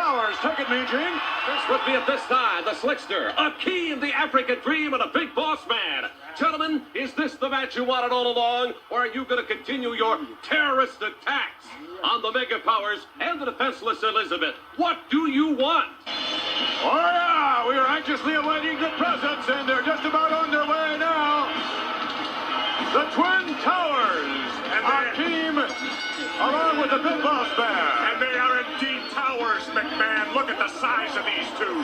Towers. Take it, Mean Gene. First with me at this time, the Slickster, a key in the African dream, and a big boss man. Gentlemen, is this the match you wanted all along, or are you going to continue your terrorist attacks on the mega powers and the defenseless Elizabeth? What do you want? Oh, yeah, we are anxiously awaiting the presents, and they're just about underway now. The Twin Towers, and our team, along with the Big Boss Man. And they are indeed towers, McMahon. Look at the size of these two.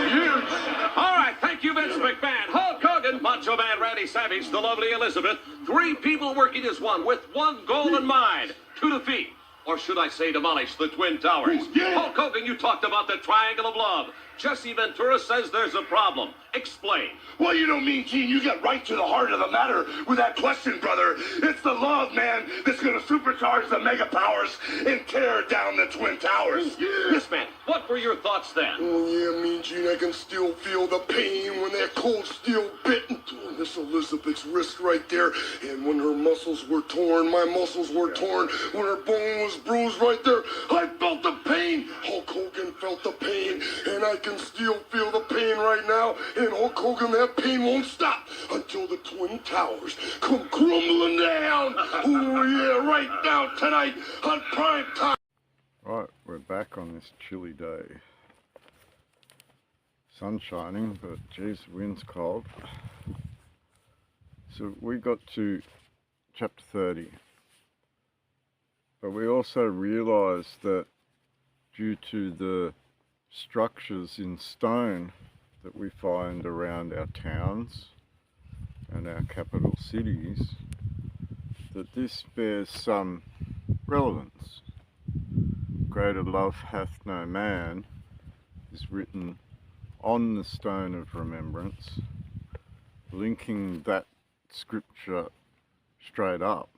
Huge. All right, thank you, Vince McMahon. Hulk Hogan, Macho Man Randy Savage, the lovely Elizabeth. Three people working as one, with one goal in mind: to defeat, or should I say demolish, the Twin Towers. Yeah. Hulk Hogan, you talked about the Triangle of Love. Jesse Ventura says there's a problem. Explain. Well, you know, Mean Gene, you get right to the heart of the matter with that question, brother. It's the love, man, that's going to supercharge the mega powers and tear down the Twin Towers. Yes, man. What were your thoughts then? Oh, yeah, Mean Gene, I can still feel the pain when that cold steel bit into Miss Elizabeth's wrist right there. And when her muscles were torn, my muscles were torn. When her bone was bruised right there, I felt the pain. Hulk Hogan felt the pain, and I can still feel the pain right now. And Hulk Hogan, that pain won't stop until the Twin Towers come crumbling down. Oh, yeah, right now, tonight, on prime time. Right, we're back on this chilly day. Sun's shining, but geez, the wind's cold. So we got to chapter 30. But we also realised that due to the structures in stone that we find around our towns and our capital cities, that this bears some relevance. Greater love hath no man is written on the stone of remembrance, linking that scripture straight up.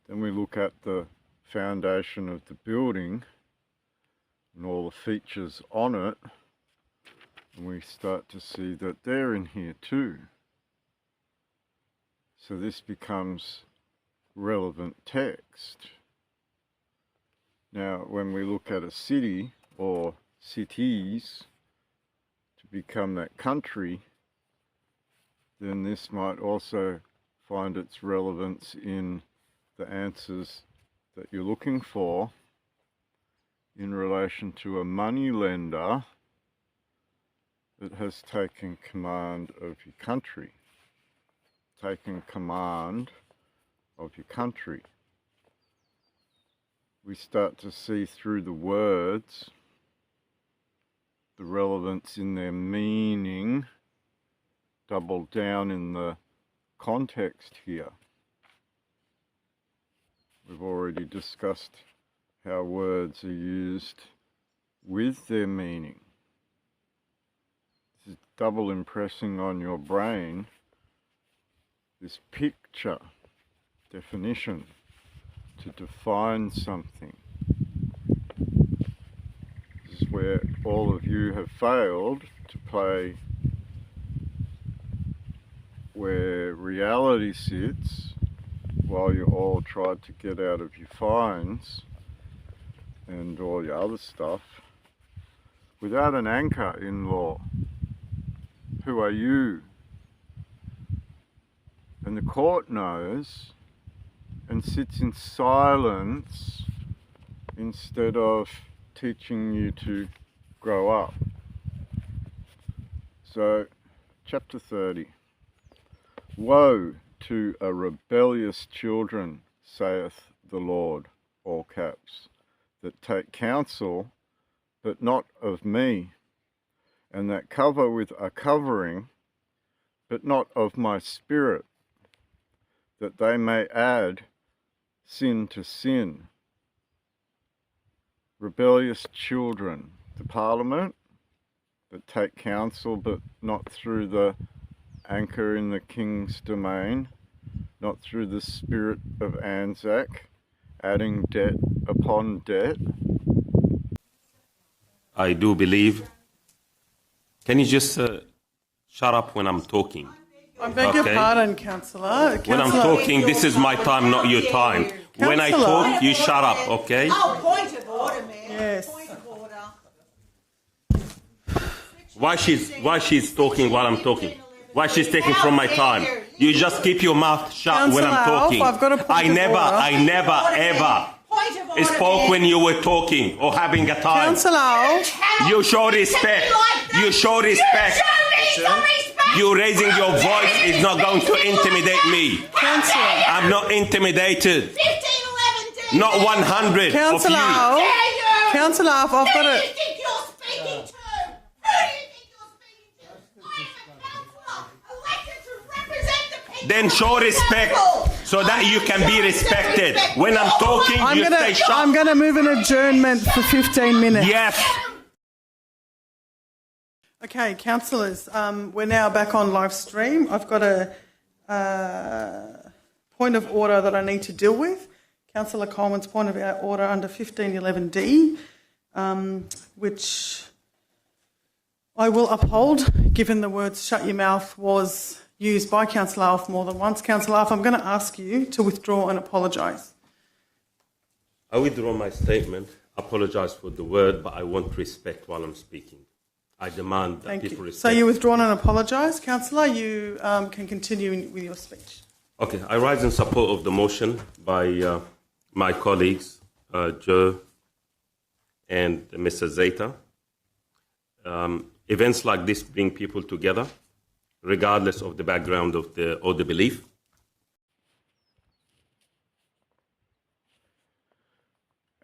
Then we look at the foundation of the building and all the features on it, and we start to see that they're in here too. So this becomes relevant text. Now, when we look at a city or cities to become that country, then this might also find its relevance in the answers that you're looking for in relation to a money lender that has taken command of your country. Taken command of your country. We start to see through the words the relevance in their meaning, double down in the context here. We've already discussed how words are used with their meaning. This is double impressing on your brain this picture, definition, to define something. This is where all of you have failed to play where reality sits while you all tried to get out of your fines and all your other stuff without an anchor in law. Who are you? And the court knows and sits in silence instead of teaching you to grow up. So, chapter 30. Woe to a rebellious children, saith the Lord, all caps, that take counsel, but not of me, and that cover with a covering, but not of my spirit, that they may add sin to sin. Rebellious children, the Parliament, that take counsel, but not through the anchor in the King's domain, not through the spirit of Anzac, adding debt upon debt. I do believe. Can you just shut up when I'm talking? I beg your pardon, Councillor. When I'm talking, this is my time, not your time. When I talk, you shut up, okay? Oh, point of order, man. Yes. Why she's talking while I'm talking? Why she's taking from my time? You just keep your mouth shut when I'm talking. I've got a point of order. I never ever spoke when you were talking or having a time. Councillor Alf. You show respect. You show respect. You raising your voice is not going to intimidate me. Councillor. I'm not intimidated. 15, 11, Not 100 Councillor of you. Alf. Councillor Alf, I've got Who do a... you think you're speaking to? Who do you think you're speaking to? I am a councillor elected to represent the people. Then show respect so that you can be respected. When I'm talking, you stay shut. I'm gonna move an adjournment for 15 minutes. Yes. Okay, councillors, we're now back on live stream. I've got a point of order that I need to deal with. Councillor Coleman's point of order under 1511D, which I will uphold, given the words "shut your mouth" was used by Councillor Alf more than once. Councillor Alf, I'm going to ask you to withdraw and apologise. I withdraw my statement, apologise for the word, but I want respect while I'm speaking. I demand that Thank people you. respect. So you withdrawn and apologise. Councillor, you can continue with your speech. Okay, I rise in support of the motion by my colleagues, Joe and Mr. Zeta. Events like this bring people together, regardless of the background of or the belief.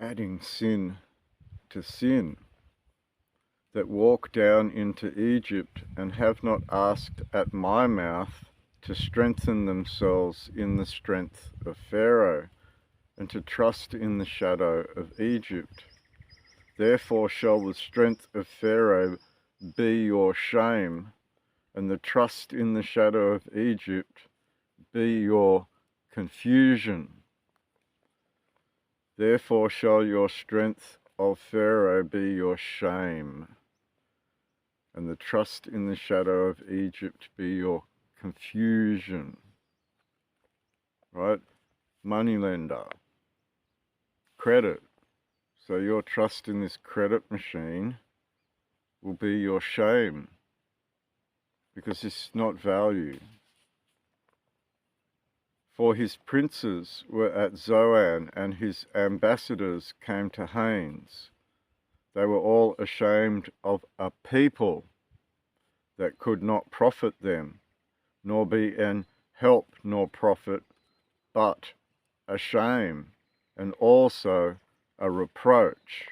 Adding sin to sin, that walk down into Egypt and have not asked at my mouth to strengthen themselves in the strength of Pharaoh, and to trust in the shadow of Egypt. Therefore shall the strength of Pharaoh be your shame, and the trust in the shadow of Egypt be your confusion. Therefore shall your strength of Pharaoh be your shame, and the trust in the shadow of Egypt be your confusion. Right? Moneylender. Credit. So your trust in this credit machine will be your shame, because it's not value. For his princes were at Zoan, and his ambassadors came to Hanes. They were all ashamed of a people that could not profit them, nor be an help nor profit, but a shame, and also a reproach.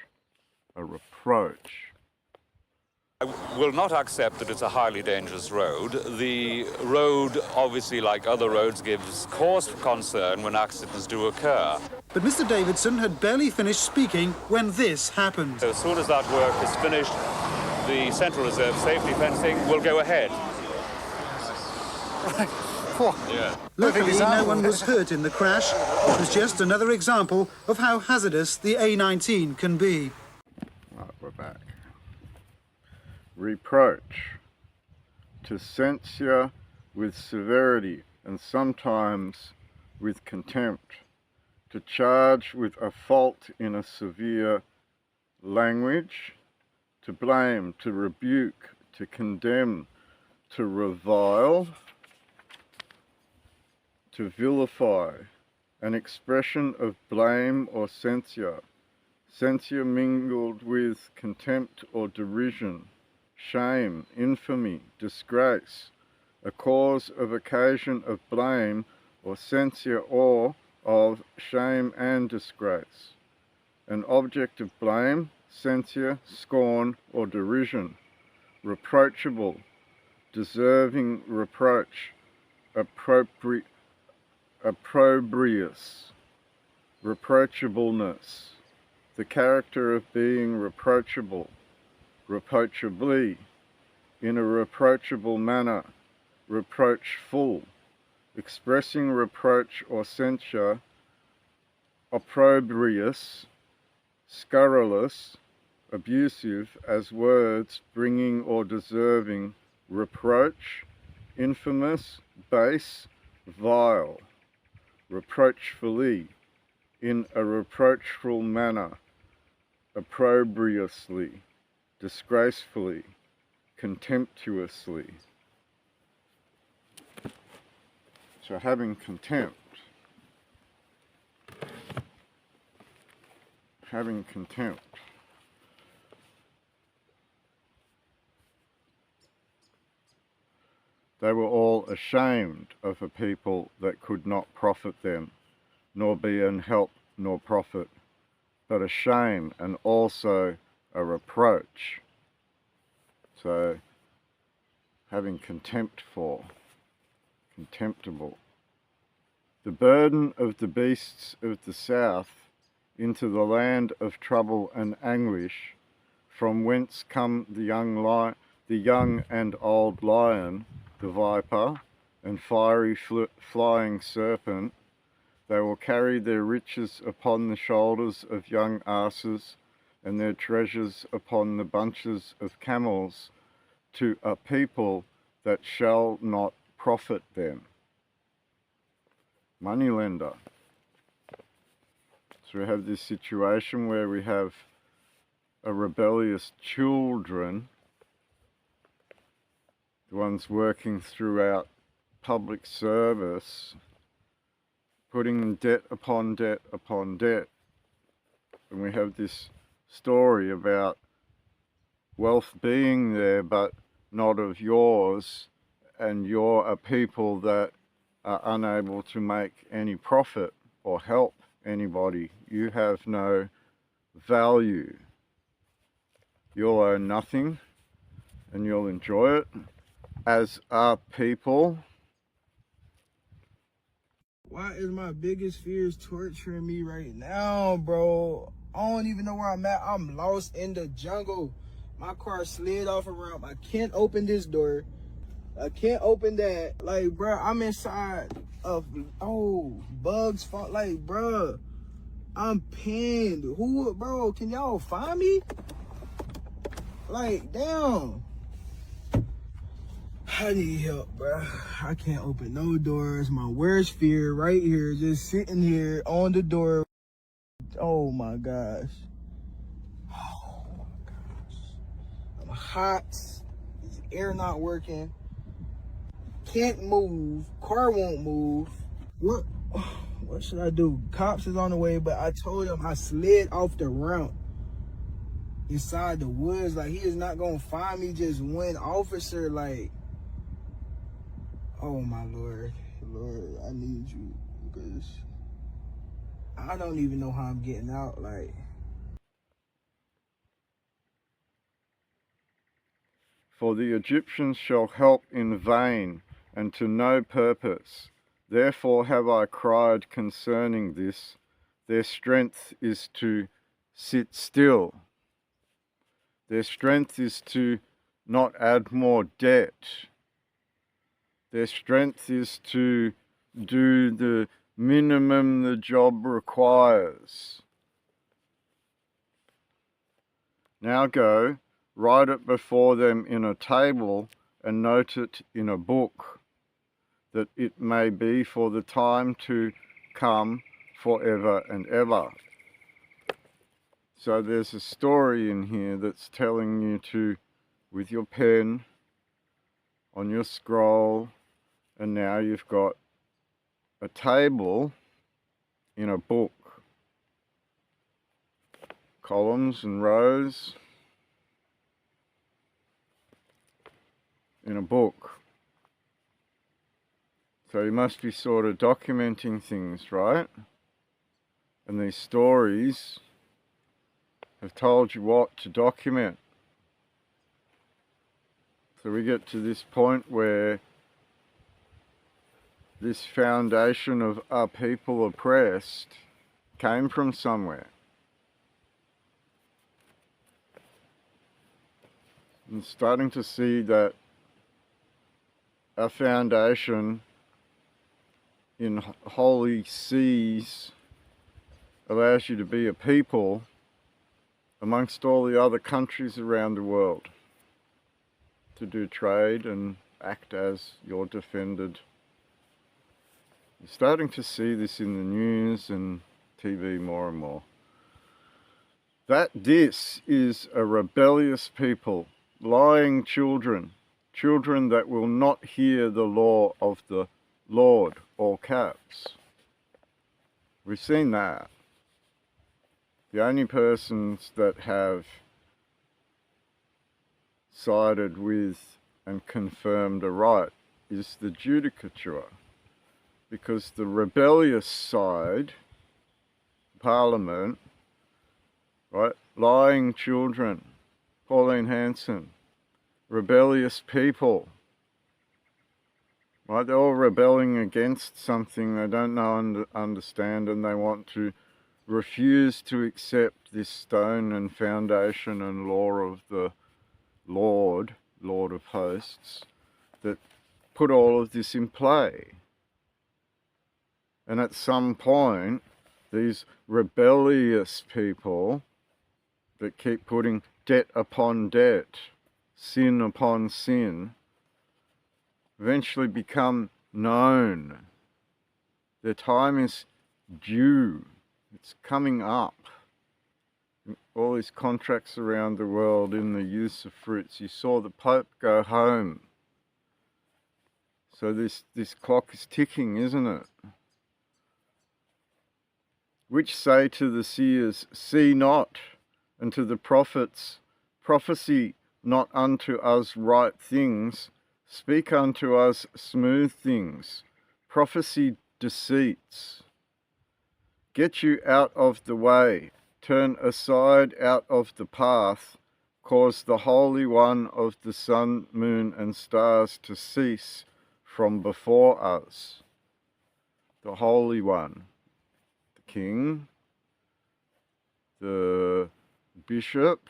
A reproach. I will not accept that it's a highly dangerous road. The road, obviously, like other roads, gives cause for concern when accidents do occur. But Mr. Davidson had barely finished speaking when this happened. So as soon as that work is finished, the Central Reserve safety fencing will go ahead. Right. Yeah. Luckily, no one was hurt in the crash. It was just another example of how hazardous the A19 can be. Right, we're back. Reproach. To censure with severity and sometimes with contempt. To charge with a fault in a severe language. To blame, to rebuke, to condemn, to revile, to vilify, an expression of blame or censure, censure mingled with contempt or derision, shame, infamy, disgrace, a cause of occasion of blame or censure or of shame and disgrace, an object of blame, censure, scorn or derision, reproachable, deserving reproach, opprobrious, reproachableness, the character of being reproachable, reproachably, in a reproachable manner, reproachful, expressing reproach or censure, opprobrious, scurrilous, abusive as words bringing or deserving reproach, infamous, base, vile, reproachfully, in a reproachful manner, opprobriously, disgracefully, contemptuously. So having contempt. Having contempt. They were all ashamed of a people that could not profit them, nor be an help nor profit, but a shame and also a reproach. So, having contempt for, contemptible. The burden of the beasts of the south into the land of trouble and anguish, from whence come the young and old lion, the viper, and fiery flying serpent. They will carry their riches upon the shoulders of young asses, and their treasures upon the bunches of camels, to a people that shall not profit them. Moneylender. So we have this situation where we have a rebellious children, the ones working throughout public service, putting debt upon debt upon debt. And we have this story about wealth being there but not of yours, and you're a people that are unable to make any profit or help anybody. You have no value. You'll own nothing and you'll enjoy it, as are people. Why is my biggest fears torturing me right now, bro? I don't even know where I'm at. I'm lost in the jungle. My car slid off a ramp. I can't open this door. I can't open that. Like, bro, I'm inside of, bugs fall. Like, bro, I'm pinned. Who, bro, can y'all find me? Like, damn. I need help, bro. I can't open no doors. My worst fear right here, just sitting here on the door. Oh my gosh. Oh my gosh. I'm hot. This air not working. Can't move. Car won't move. What should I do? Cops is on the way, but I told him I slid off the ramp inside the woods. Like, he is not gonna find me, just one officer. Like, oh my Lord, I need you, because I don't even know how I'm getting out. Like, for the Egyptians shall help in vain and to no purpose. Therefore have I cried concerning this. Their strength is to sit still. Their strength is to not add more debt. Their strength is to do the minimum the job requires. Now go, write it before them in a table and note it in a book, that it may be for the time to come forever and ever. So there's a story in here that's telling you to, with your pen, on your scroll, and now you've got a table in a book. Columns and rows in a book. So you must be sort of documenting things, right? And these stories have told you what to document. So we get to this point where this foundation of a people oppressed came from somewhere. And starting to see that a foundation in holy seas allows you to be a people amongst all the other countries around the world, to do trade and act as your defended. You're starting to see this in the news and TV more and more. That this is a rebellious people lying children, children that will not hear the law of the Lord, all caps. We've seen that. The only persons that have sided with and confirmed a right is the judicature, because the rebellious side, Parliament, right, lying children, Pauline Hanson, rebellious people, right, they're all rebelling against something they don't know understand, and they want to refuse to accept this stone and foundation and law of the Lord of hosts, that put all of this in play. And at some point, these rebellious people that keep putting debt upon debt, sin upon sin, eventually become known. Their time is due. It's coming up. All these contracts around the world in the use of fruits. You saw the Pope go home. So this clock is ticking, isn't it? Which say to the seers, see not, and to the prophets, prophesy not unto us right things, speak unto us smooth things, prophesy deceits. Get you out of the way, turn aside out of the path, cause the Holy One of the sun, moon, and stars to cease from before us. The Holy One, the King, the Bishop,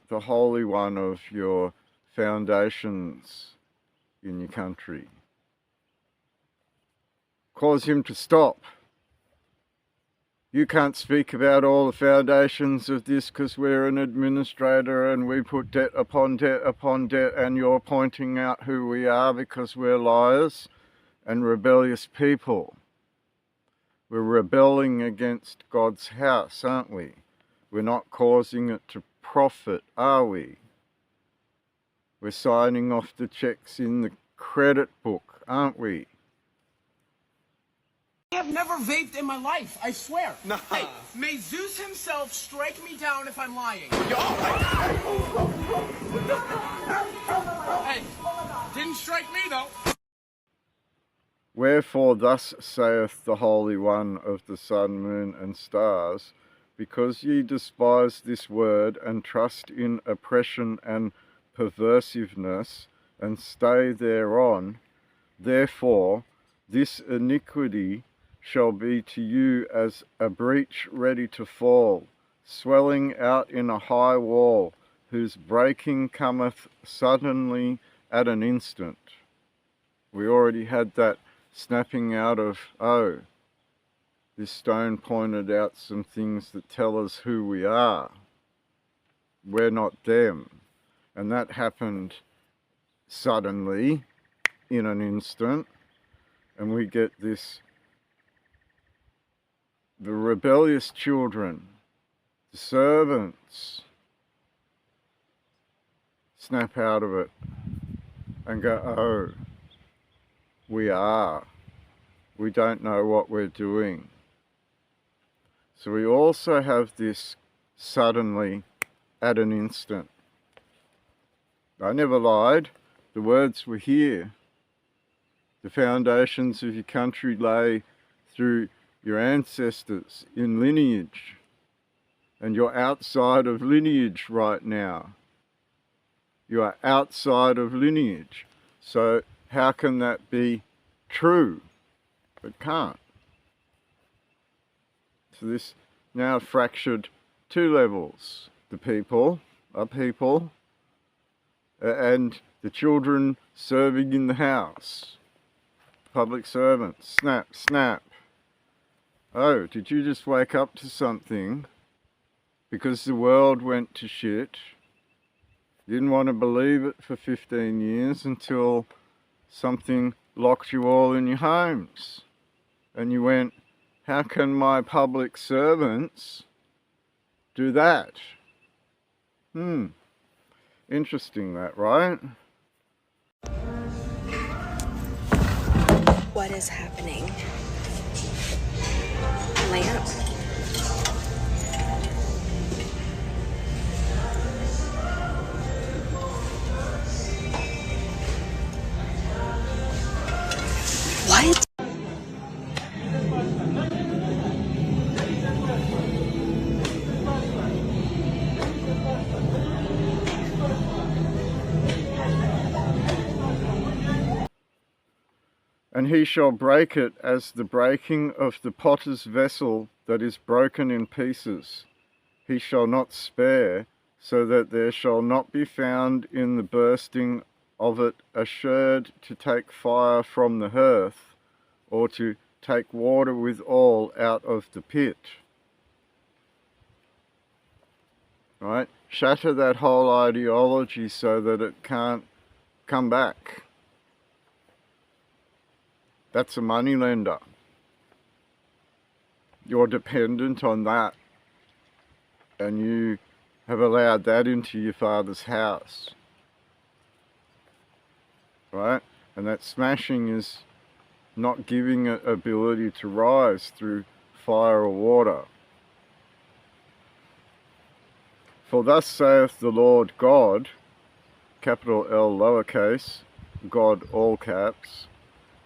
the Holy One of your foundations in your country. Cause him to stop. You can't speak about all the foundations of this because we're an administrator and we put debt upon debt upon debt, and you're pointing out who we are because we're liars and rebellious people. We're rebelling against God's house, aren't we? We're not causing it to profit, are we? We're signing off the checks in the credit book, aren't we? I have never vaped in my life, I swear. Nah. Hey, may Zeus himself strike me down if I'm lying. Hey, didn't strike me though. Wherefore thus saith the Holy One of the sun, moon, and stars, because ye despise this word, and trust in oppression and perversiveness, and stay thereon, therefore this iniquity shall be to you as a breach ready to fall, swelling out in a high wall, whose breaking cometh suddenly at an instant. We already had that snapping out of, oh, this stone pointed out some things that tell us who we are. We're not them. And that happened suddenly, in an instant, and we get this, the rebellious children, the servants, snap out of it and go, oh, we don't know what we're doing. So we also have this suddenly at an instant. I never lied. The words were here. The foundations of your country lay through your ancestors in lineage, and you're outside of lineage right now. You are outside of lineage. So how can that be true? It can't. So this now fractured two levels. The people are people, and the children serving in the house. Public servants, snap, snap. Oh, did you just wake up to something because the world went to shit? You didn't want to believe it for 15 years until something locked you all in your homes. And you went, how can my public servants do that? Interesting that, right? What is happening? Lamp. What? And he shall break it as the breaking of the potter's vessel that is broken in pieces. He shall not spare, so that there shall not be found in the bursting of it a sherd to take fire from the hearth, or to take water withal out of the pit. Right? Shatter that whole ideology so that it can't come back. That's a moneylender. You're dependent on that, and you have allowed that into your father's house. Right? And that smashing is not giving it ability to rise through fire or water. For thus saith the Lord God, capital L lowercase, God all caps,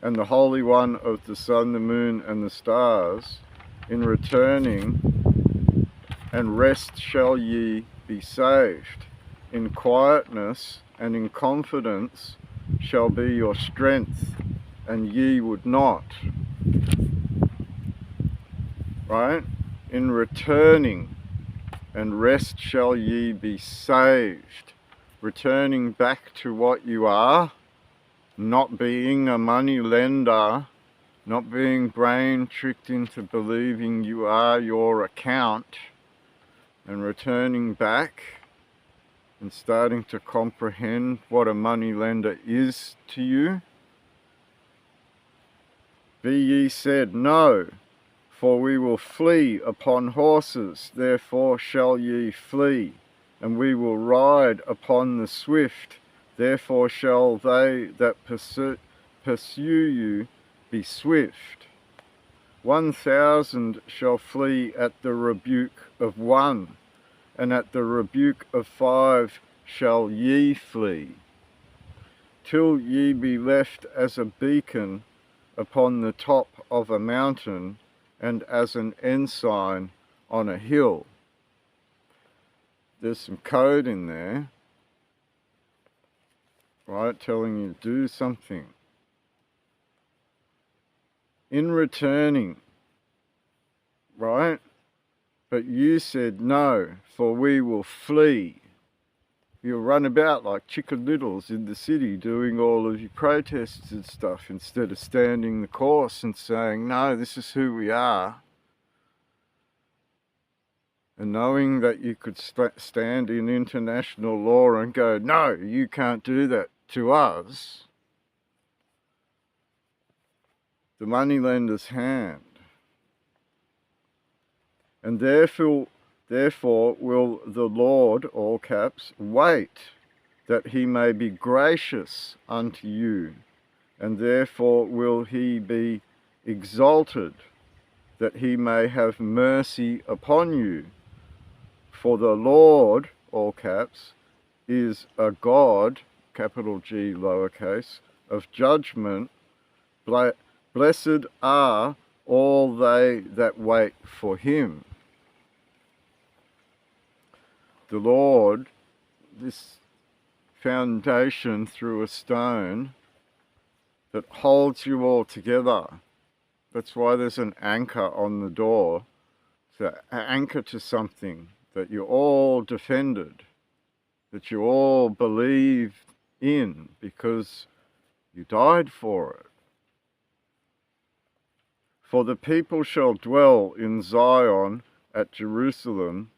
and the Holy One of the sun, the moon, and the stars, in returning and rest shall ye be saved. In quietness and in confidence shall be your strength, and ye would not. Right? In returning and rest shall ye be saved. Returning back to what you are, not being a money lender, not being brain tricked into believing you are your account, and returning back and starting to comprehend what a money lender is to you. Be ye said, no, for we will flee upon horses, therefore shall ye flee, and we will ride upon the swift, therefore shall they that pursue you be swift. 1,000 shall flee at the rebuke of one, and at the rebuke of 5 shall ye flee, till ye be left as a beacon upon the top of a mountain, and as an ensign on a hill. There's some code in there, right, telling you to do something. In returning, right? But you said, no, for we will flee. You'll run about like chicken littles in the city doing all of your protests and stuff, instead of standing the course and saying, no, this is who we are. And knowing that you could stand in international law and go, no, you can't do that to us. The moneylender's hand. And therefore will the Lord, all caps, wait, that he may be gracious unto you, and therefore will he be exalted, that he may have mercy upon you. For the Lord, all caps, is a God, capital G lowercase, of judgment. Blessed are all they that wait for him. The Lord, this foundation through a stone that holds you all together. That's why there's an anchor on the door. It's an anchor to something that you all defended, that you all believed in because you died for it. For the people shall dwell in Zion at Jerusalem,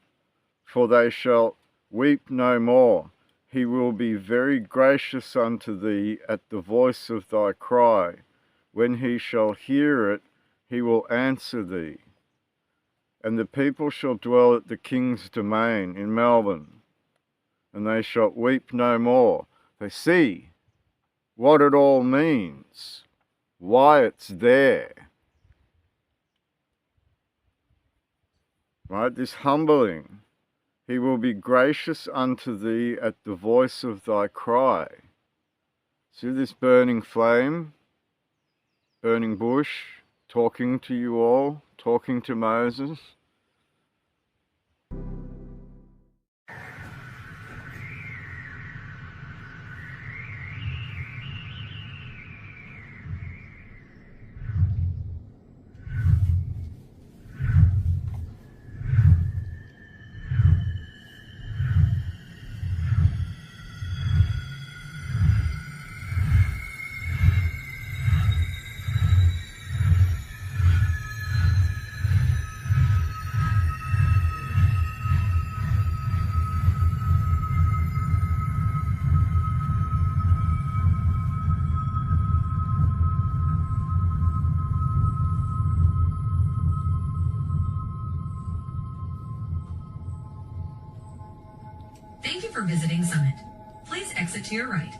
for they shall weep no more. He will be very gracious unto thee at the voice of thy cry. When he shall hear it, he will answer thee. And the people shall dwell at the king's domain in Melbourne. and they shall weep no more. They see what it all means, why it's there. Right? This humbling. He will be gracious unto thee at the voice of thy cry. See this burning flame, burning bush, talking to you all, talking to Moses? Thank you for visiting Summit. Please exit to your right.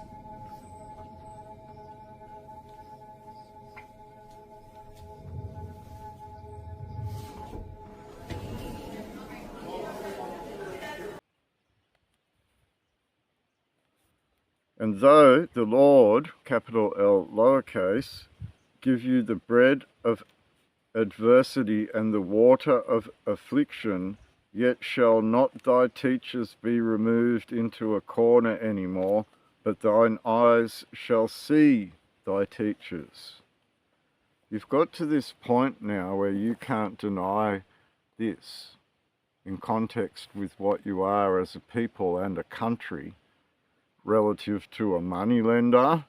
And though the Lord, capital L, lowercase, give you the bread of adversity and the water of affliction, yet shall not thy teachers be removed into a corner any more, but thine eyes shall see thy teachers. You've got to this point now where you can't deny this in context with what you are as a people and a country, relative to a moneylender,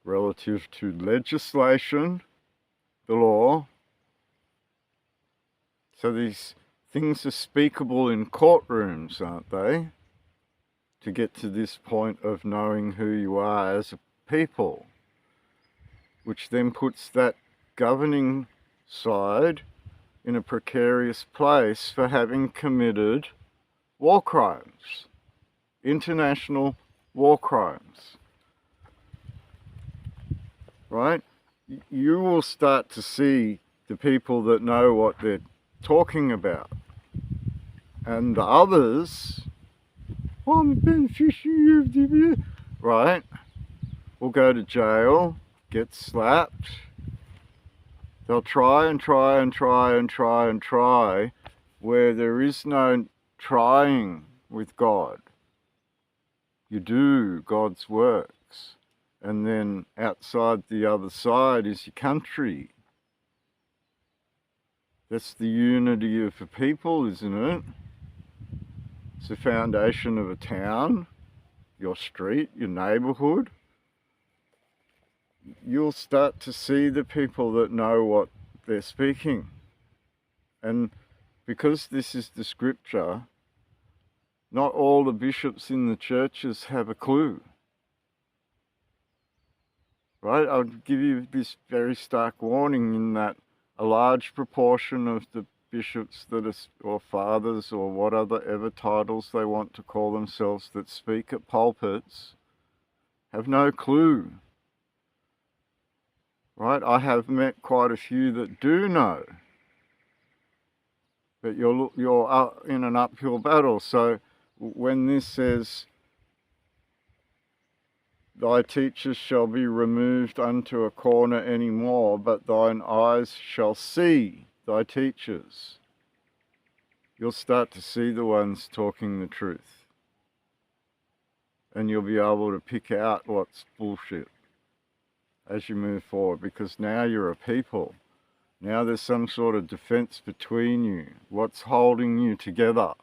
relative to legislation, the law. So these things are speakable in courtrooms, aren't they? To get to this point of knowing who you are as a people, which then puts that governing side in a precarious place for having committed war crimes, international war crimes. Right? You will start to see the people that know what they're talking about. And the others, I'm a beneficiary of the... Right? Will go to jail, get slapped. They'll try and try and try and try and try where there is no trying with God. You do God's works. And then outside the other side is your country. That's the unity of a people, isn't it? It's the foundation of a town, your street, your neighbourhood. You'll start to see the people that know what they're speaking. And because this is the scripture, not all the bishops in the churches have a clue. Right? I'll give you this very stark warning in that a large proportion of the bishops that are, or fathers, or what other titles they want to call themselves, that speak at pulpits have no clue. Right? I have met quite a few that do know. But you're in an uphill battle. So when this says, thy teachers shall be removed unto a corner any more, but thine eyes shall see thy teachers, you'll start to see the ones talking the truth. And you'll be able to pick out what's bullshit as you move forward, because now you're a people. Now there's some sort of defense between you. What's holding you together?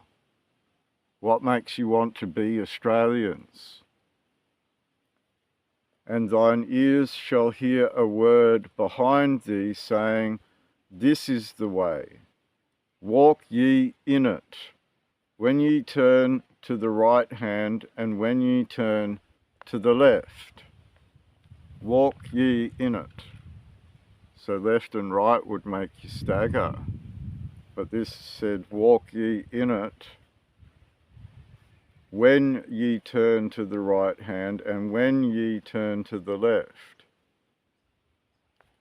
What makes you want to be Australians? And thine ears shall hear a word behind thee saying, this is the way, walk ye in it, when ye turn to the right hand, and when ye turn to the left, walk ye in it. So left and right would make you stagger, but this said, walk ye in it, when ye turn to the right hand and when ye turn to the left.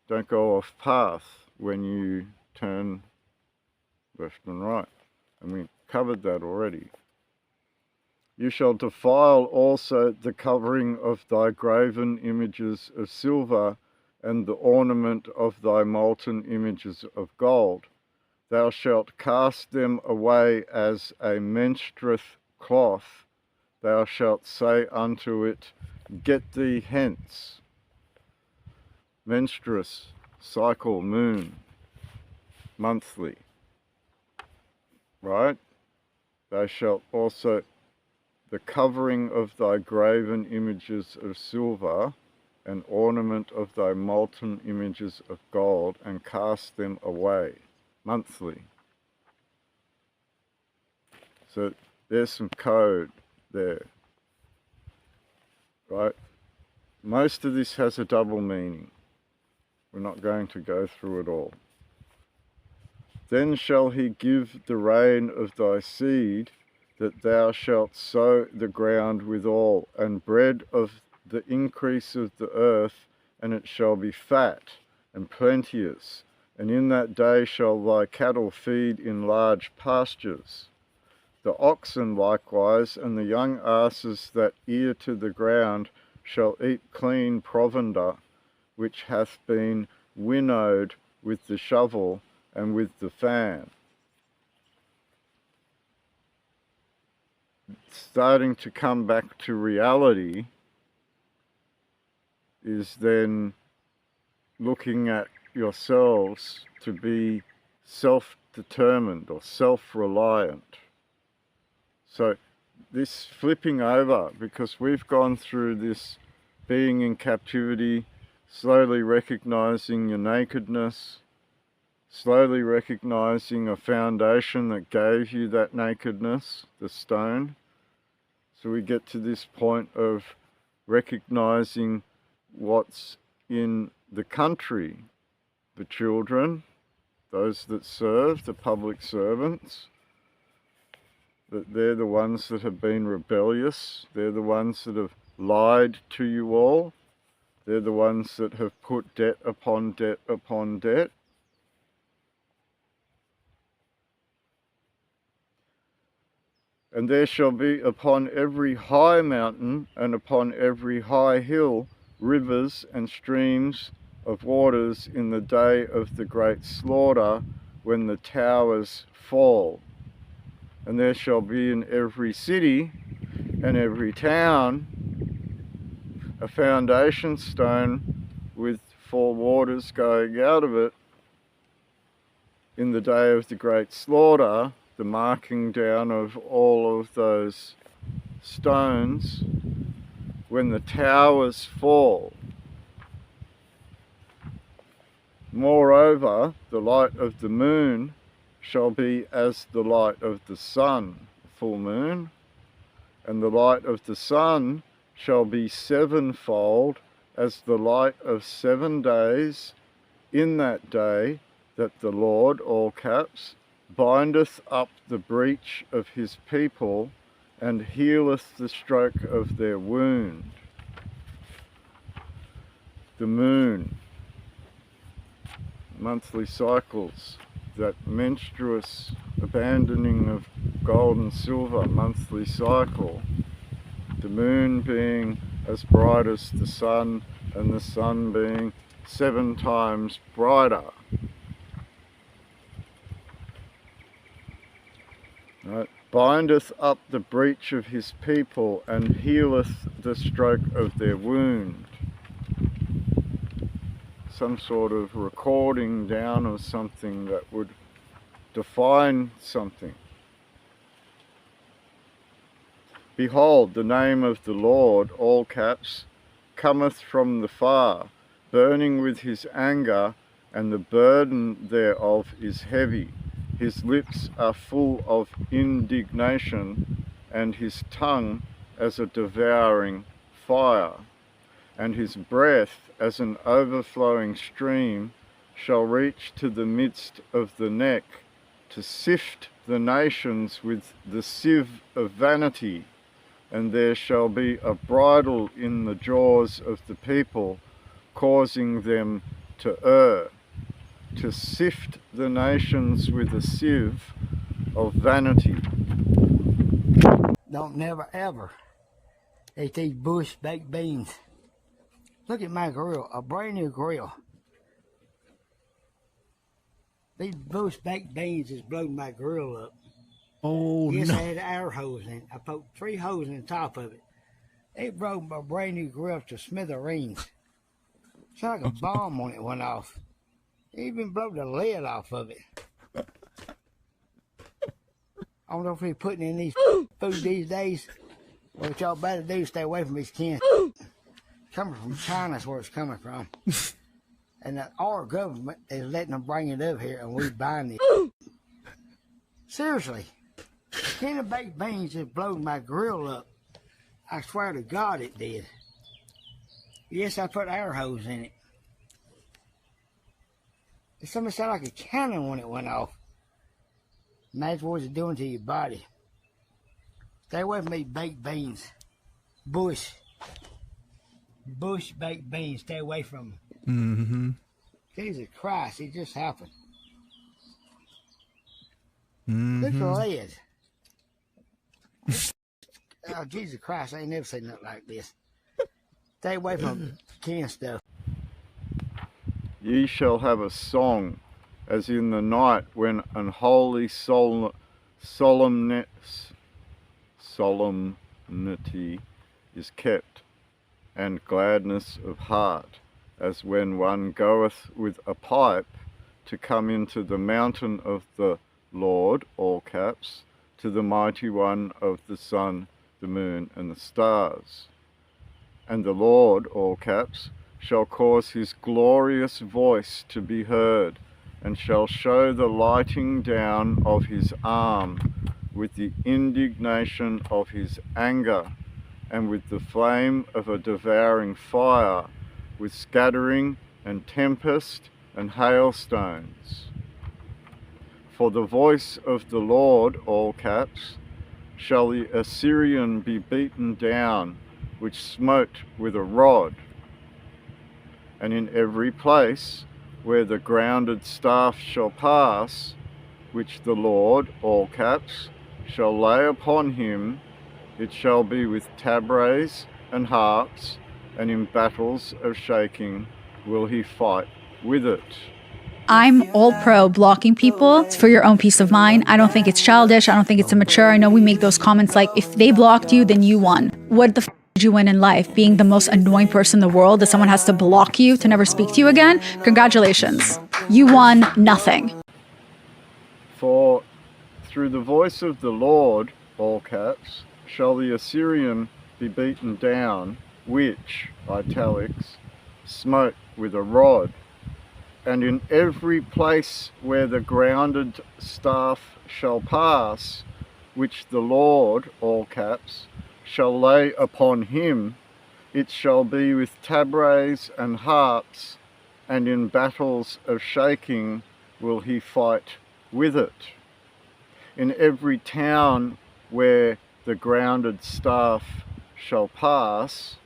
Don't go off path when you turn left and right. And we covered that already. You shall defile also the covering of thy graven images of silver and the ornament of thy molten images of gold. Thou shalt cast them away as a menstruous cloth. Thou shalt say unto it, Get thee hence. Menstruous, cycle, moon, monthly. Right? Thou shalt also the covering of thy graven images of silver, and ornament of thy molten images of gold, and cast them away, monthly. So there's some code there, right? Most of this has a double meaning. We're not going to go through it all. Then shall he give the rain of thy seed, that thou shalt sow the ground withal, and bread of the increase of the earth, and it shall be fat and plenteous. And in that day shall thy cattle feed in large pastures. The oxen likewise, and the young asses that ear to the ground, shall eat clean provender, which hath been winnowed with the shovel and with the fan. Starting to come back to reality is then looking at yourselves to be self-determined or self-reliant. So this flipping over, because we've gone through this being in captivity, slowly recognizing your nakedness, slowly recognizing a foundation that gave you that nakedness, the stone. So we get to this point of recognizing what's in the country, the children, those that serve, the public servants, that they're the ones that have been rebellious, they're the ones that have lied to you all, they're the ones that have put debt upon debt upon debt. And there shall be upon every high mountain and upon every high hill rivers and streams of waters in the day of the great slaughter, when the towers fall. And there shall be in every city and every town a foundation stone with 4 waters going out of it in the day of the great slaughter, the marking down of all of those stones when the towers fall. Moreover, the light of the moon shall be as the light of the sun, full moon, and the light of the sun shall be 7-fold as the light of 7 days in that day that the Lord, all caps, bindeth up the breach of his people and healeth the stroke of their wound. The moon, monthly cycles, that menstruous abandoning of gold and silver monthly cycle, the moon being as bright as the sun and the sun being 7 times brighter. Right. Bindeth up the breach of his people and healeth the stroke of their wound. Some sort of recording down of something that would define something. Behold, the name of the Lord, all caps, cometh from the far, burning with his anger, and the burden thereof is heavy. His lips are full of indignation, and his tongue as a devouring fire. And his breath as an overflowing stream shall reach to the midst of the neck, to sift the nations with the sieve of vanity, and there shall be a bridle in the jaws of the people, causing them to err, to sift the nations with a sieve of vanity. Don't never ever eat these bush baked beans. Look at my grill, a brand new grill. These bush baked beans has blown my grill up. Oh, yes, no. I had air hose in it. I poked 3 holes in the top of it. It broke my brand new grill to smithereens. It's like a bomb when it went off. It even blew the lid off of it. I don't know if he's putting in these food these days. What y'all better do is stay away from these cans. Coming from China's where it's coming from. And our government is letting them bring it up here and we buying it. Seriously. A can of baked beans just blowed my grill up. I swear to God it did. Yes, I put air hose in it. It something sounded like a cannon when it went off. Imagine what it's doing to your body. Stay away from these baked beans. Bush baked beans. Stay away from them. Jesus Christ, it just happened. Look at the lid. Oh, Jesus Christ, I ain't never seen nothing like this. Stay away from canned stuff. Ye shall have a song, as in the night when an holy solemnity is kept, and gladness of heart, as when one goeth with a pipe to come into the mountain of the Lord, all caps, to the mighty one of the sun, the moon, and the stars. And the Lord, all caps, shall cause his glorious voice to be heard, and shall show the lighting down of his arm with the indignation of his anger, and with the flame of a devouring fire, with scattering and tempest and hailstones. For the voice of the Lord, all caps, shall the Assyrian be beaten down, which smote with a rod. And in every place where the grounded staff shall pass, which the Lord, all caps, shall lay upon him, it shall be with tabrets and harps, and in battles of shaking will he fight with it. I'm all pro blocking people. It's for your own peace of mind. I don't think it's childish. I don't think it's immature. I know we make those comments like, if they blocked you, then you won. What the f did you win in life? Being the most annoying person in the world, that someone has to block you to never speak to you again? Congratulations. You won nothing. For through the voice of the Lord, all caps, shall the Assyrian be beaten down, which, italics, smote with a rod. And in every place where the grounded staff shall pass, which the Lord, all caps, shall lay upon him, it shall be with tabrets and harps, and in battles of shaking will he fight with it. In every town where the grounded staff shall pass,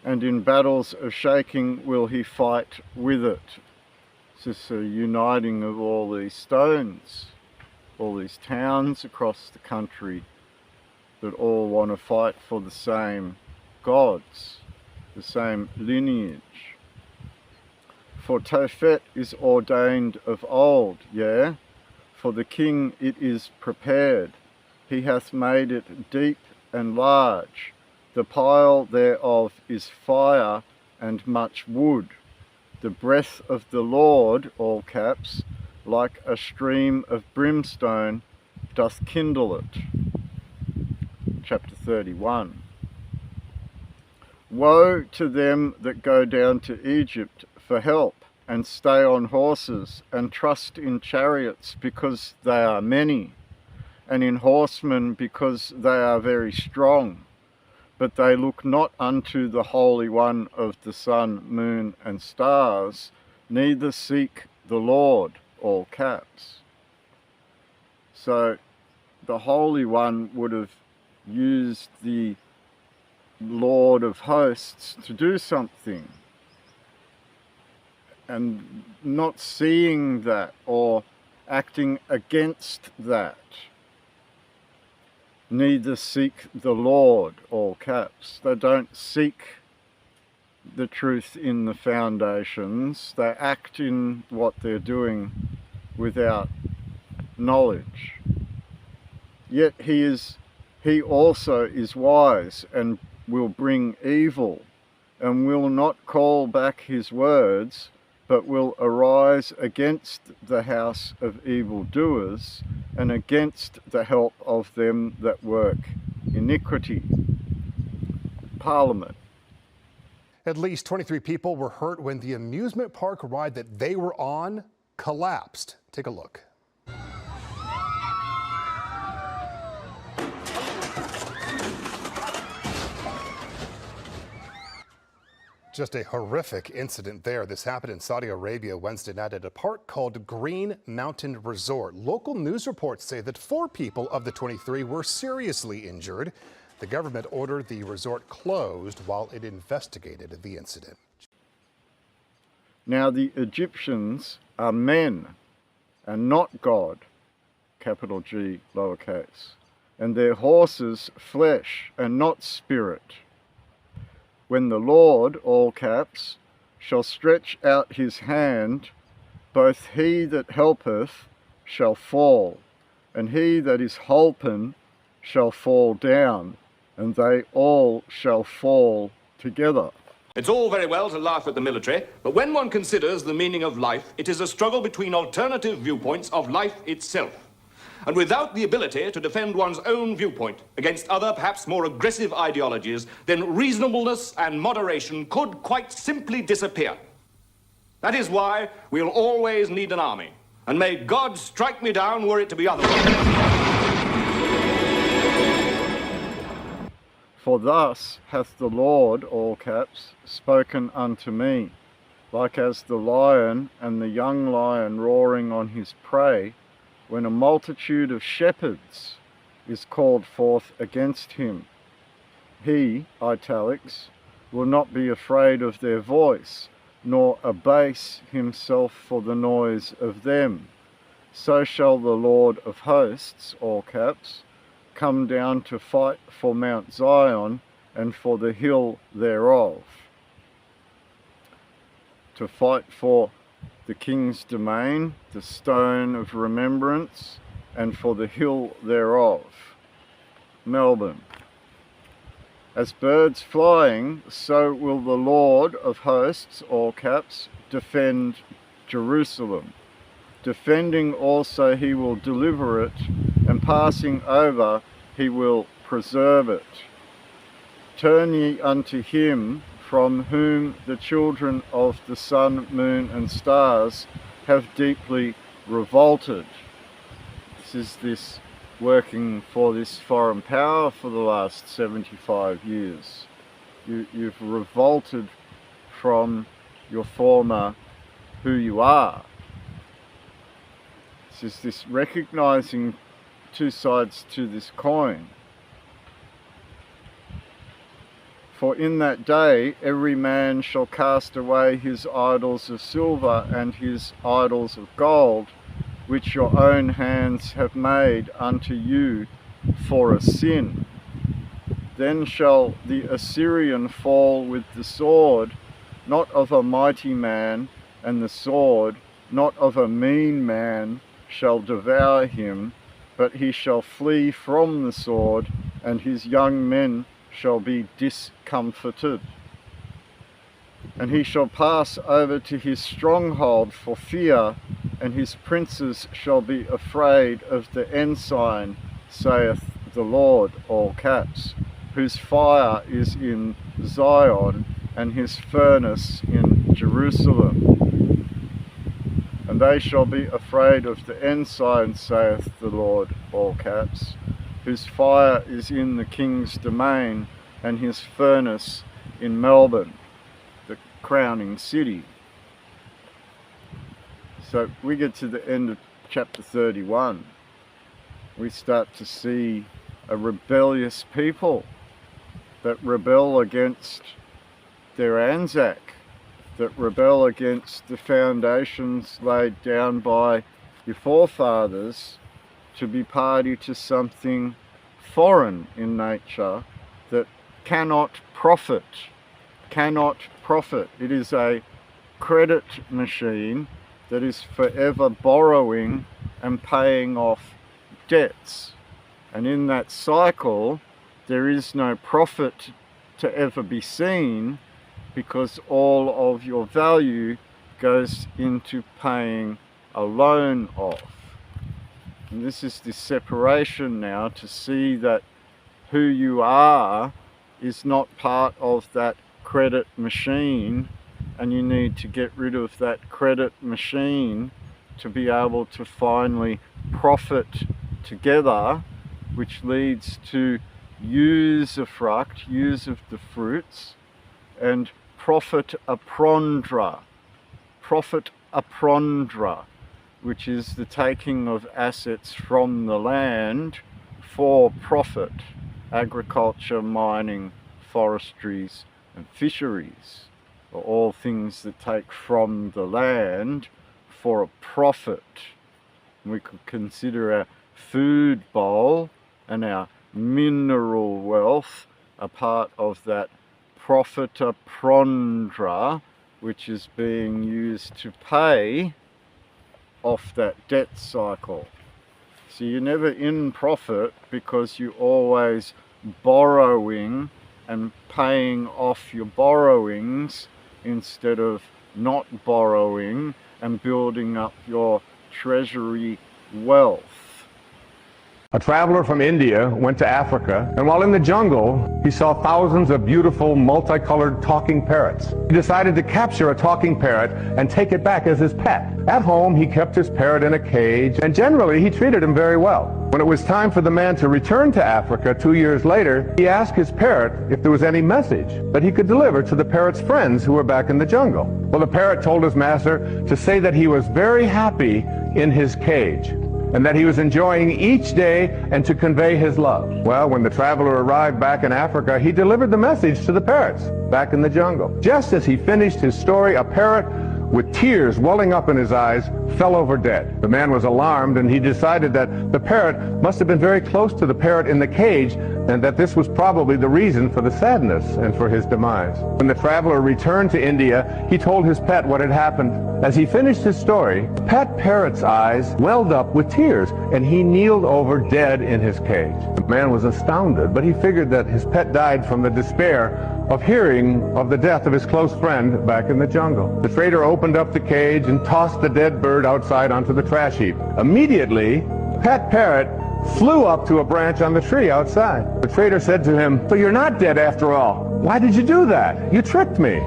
and in battles of shaking will he fight with it. It's just a uniting of all these stones, all these towns across the country that all want to fight for the same gods, the same lineage. For Tophet is ordained of old, yea, for the king it is prepared. He hath made it deep and large. The pile thereof is fire and much wood. The breath of the Lord, all caps, like a stream of brimstone, doth kindle it. Chapter 31. Woe to them that go down to Egypt for help, and stay on horses, and trust in chariots, because they are many, and in horsemen, because they are very strong. But they look not unto the Holy One of the sun, moon, and stars, neither seek the Lord, all caps. So the Holy One would have used the Lord of Hosts to do something, and not seeing that or acting against that. Neither seek the Lord, all caps. They don't seek the truth in the foundations. They act in what they're doing without knowledge. Yet he also is wise and will bring evil, and will not call back his words, but will arise against the house of evildoers and against the help of them that work iniquity. Parliament. At least 23 people were hurt when the amusement park ride that they were on collapsed. Take a look. Just a horrific incident there. This happened in Saudi Arabia Wednesday night at a park called Green Mountain Resort. Local news reports say that 4 people of the 23 were seriously injured. The government ordered the resort closed while it investigated the incident. Now the Egyptians are men and not God, capital G, lowercase, and their horses flesh and not spirit. When the Lord, all caps, shall stretch out his hand, both he that helpeth shall fall, and he that is holpen shall fall down, and they all shall fall together. It's all very well to laugh at the military, but when one considers the meaning of life, it is a struggle between alternative viewpoints of life itself. And without the ability to defend one's own viewpoint against other, perhaps more aggressive ideologies, then reasonableness and moderation could quite simply disappear. That is why we'll always need an army. And may God strike me down were it to be otherwise. For thus hath the Lord, all caps, spoken unto me, like as the lion and the young lion roaring on his prey, when a multitude of shepherds is called forth against him. He, italics, will not be afraid of their voice, nor abase himself for the noise of them. So shall the Lord of hosts, all caps, come down to fight for Mount Zion and for the hill thereof. To fight for the king's domain, the stone of remembrance, and for the hill thereof. Melbourne. As birds flying, so will the Lord of hosts, all caps, defend Jerusalem. Defending also he will deliver it, and passing over he will preserve it. Turn ye unto him, from whom the children of the sun, moon, and stars have deeply revolted. This working for this foreign power for the last 75 years. You've revolted from your who you are. This recognizing two sides to this coin. For in that day every man shall cast away his idols of silver and his idols of gold, which your own hands have made unto you for a sin. Then shall the Assyrian fall with the sword, not of a mighty man, and the sword, not of a mean man, shall devour him, but he shall flee from the sword, and his young men shall be discomfited. And he shall pass over to his stronghold for fear, and his princes shall be afraid of the ensign, saith the Lord, all caps, whose fire is in Zion, and his furnace in Jerusalem. And they shall be afraid of the ensign, saith the Lord, all caps, whose fire is in the king's domain, and his furnace in Melbourne, the crowning city. So we get to the end of chapter 31. we start to see a rebellious people that rebel against their Anzac, that rebel against the foundations laid down by your forefathers to be party to something foreign in nature that cannot profit. It is a credit machine that is forever borrowing and paying off debts. And in that cycle, there is no profit to ever be seen, because all of your value goes into paying a loan off. And this is the separation now, to see that who you are is not part of that credit machine, and you need to get rid of that credit machine to be able to finally profit together, which leads to use of fruct, use of the fruits, and profit aprondra, which is the taking of assets from the land for profit, agriculture, mining, forestries, and fisheries are all things that take from the land for a profit. We could consider our food bowl and our mineral wealth a part of that profita prondra, which is being used to pay off that debt cycle. So you're never in profit, because you're always borrowing and paying off your borrowings instead of not borrowing and building up your treasury wealth. A traveler from India went to Africa, and while in the jungle, he saw thousands of beautiful, multicolored talking parrots. He decided to capture a talking parrot and take it back as his pet. At home, he kept his parrot in a cage, and generally, he treated him very well. When it was time for the man to return to Africa 2 years later, he asked his parrot if there was any message that he could deliver to the parrot's friends who were back in the jungle. Well, the parrot told his master to say that he was very happy in his cage, and that he was enjoying each day, and to convey his love. Well, when the traveler arrived back in Africa, he delivered the message to the parrots back in the jungle. Just as he finished his story, a parrot with tears welling up in his eyes fell over dead. The man was alarmed, and he decided that the parrot must have been very close to the parrot in the cage, and that this was probably the reason for the sadness and for his demise. When the traveler returned to India, he told his pet what had happened. As he finished his story, the pet parrot's eyes welled up with tears, and he kneeled over dead in his cage. The man was astounded, but he figured that his pet died from the despair of hearing of the death of his close friend back in the jungle. The trader opened up the cage and tossed the dead bird outside onto the trash heap. Immediately, pet parrot flew up to a branch on the tree outside. The trader said to him, "So you're not dead after all. Why did you do that? You tricked me."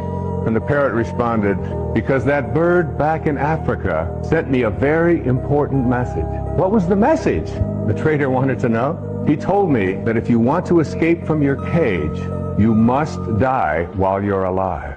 And the parrot responded, "Because that bird back in Africa sent me a very important message." What was the message? The trader wanted to know. He told me that if you want to escape from your cage, you must die while you're alive.